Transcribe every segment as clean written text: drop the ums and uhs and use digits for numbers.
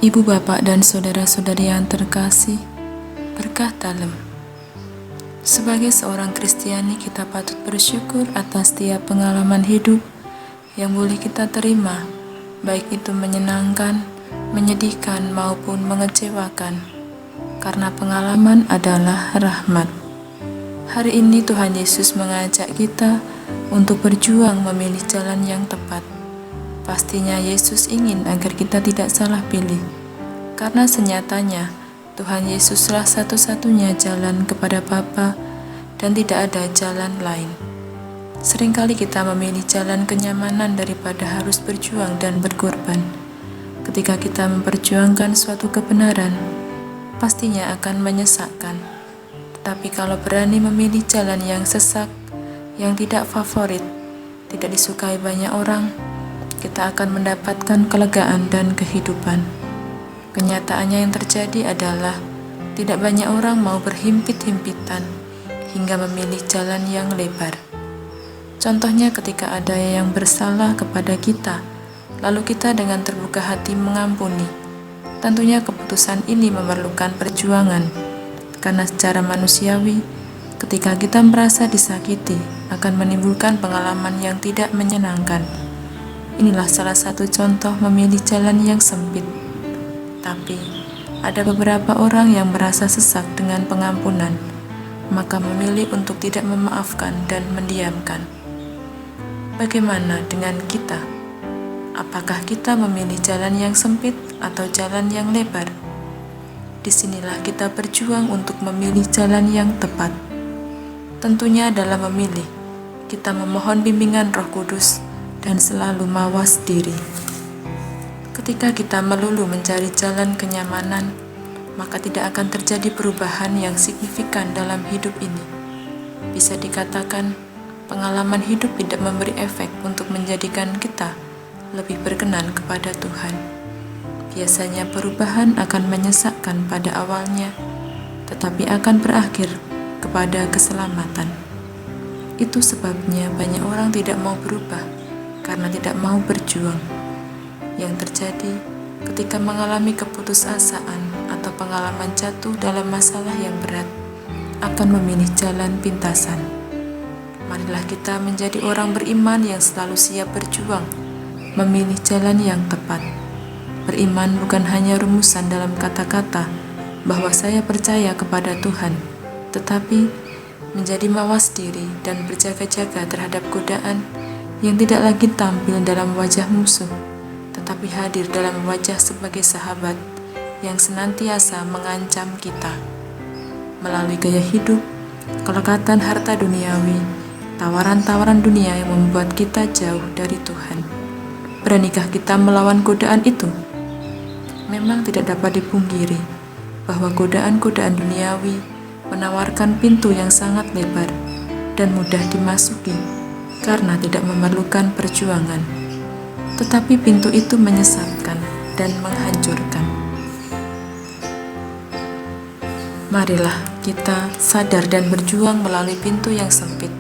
Ibu bapak dan saudara-saudari yang terkasih, berkah dalam. Sebagai seorang Kristiani, kita patut bersyukur atas setiap pengalaman hidup yang boleh kita terima, baik itu menyenangkan, menyedihkan, maupun mengecewakan, karena pengalaman adalah rahmat. Hari ini Tuhan Yesus mengajak kita untuk berjuang memilih jalan yang tepat. Pastinya Yesus ingin agar kita tidak salah pilih, karena senyatanya Tuhan Yesuslah satu-satunya jalan kepada Bapa dan tidak ada jalan lain. Seringkali kita memilih jalan kenyamanan daripada harus berjuang dan berkorban. Ketika kita memperjuangkan suatu kebenaran, pastinya akan menyesakkan. Tetapi kalau berani memilih jalan yang sesak, yang tidak favorit, tidak disukai banyak orang, kita akan mendapatkan kelegaan dan kehidupan. Kenyataannya yang terjadi adalah tidak banyak orang mau berhimpit-himpitan hingga memilih jalan yang lebar. Contohnya ketika ada yang bersalah kepada kita, lalu kita dengan terbuka hati mengampuni. Tentunya keputusan ini memerlukan perjuangan, karena secara manusiawi, ketika kita merasa disakiti, akan menimbulkan pengalaman yang tidak menyenangkan. Inilah salah satu contoh memilih jalan yang sempit. Tapi, ada beberapa orang yang merasa sesak dengan pengampunan, maka memilih untuk tidak memaafkan dan mendiamkan. Bagaimana dengan kita? Apakah kita memilih jalan yang sempit atau jalan yang lebar? Disinilah kita berjuang untuk memilih jalan yang tepat. Tentunya dalam memilih, kita memohon bimbingan Roh Kudus dan selalu mawas diri. Ketika kita melulu mencari jalan kenyamanan, maka tidak akan terjadi perubahan yang signifikan dalam hidup ini. Bisa dikatakan, pengalaman hidup tidak memberi efek untuk menjadikan kita lebih berkenan kepada Tuhan. Biasanya perubahan akan menyesakkan pada awalnya, tetapi akan berakhir kepada keselamatan. Itu sebabnya banyak orang tidak mau berubah karena tidak mau berjuang. Yang terjadi ketika mengalami keputusasaan atau pengalaman jatuh dalam masalah yang berat, akan memilih jalan pintasan. Marilah kita menjadi orang beriman yang selalu siap berjuang, memilih jalan yang tepat. Beriman bukan hanya rumusan dalam kata-kata bahwa saya percaya kepada Tuhan, tetapi menjadi mawas diri dan berjaga-jaga terhadap godaan yang tidak lagi tampil dalam wajah musuh, tetapi hadir dalam wajah sebagai sahabat yang senantiasa mengancam kita. Melalui gaya hidup, kelekatan harta duniawi, tawaran-tawaran dunia yang membuat kita jauh dari Tuhan. Beranikah kita melawan godaan itu? Memang tidak dapat dipungkiri bahwa godaan-godaan duniawi menawarkan pintu yang sangat lebar dan mudah dimasuki karena tidak memerlukan perjuangan. Tetapi pintu itu menyesatkan dan menghancurkan. Marilah kita sadar dan berjuang melalui pintu yang sempit,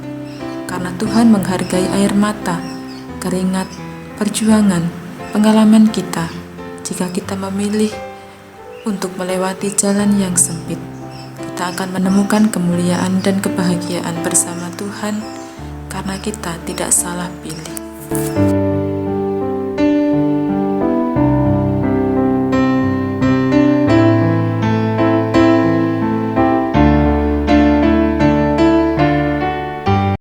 karena Tuhan menghargai air mata, keringat, perjuangan, pengalaman kita. Jika kita memilih untuk melewati jalan yang sempit, kita akan menemukan kemuliaan dan kebahagiaan bersama Tuhan karena kita tidak salah pilih.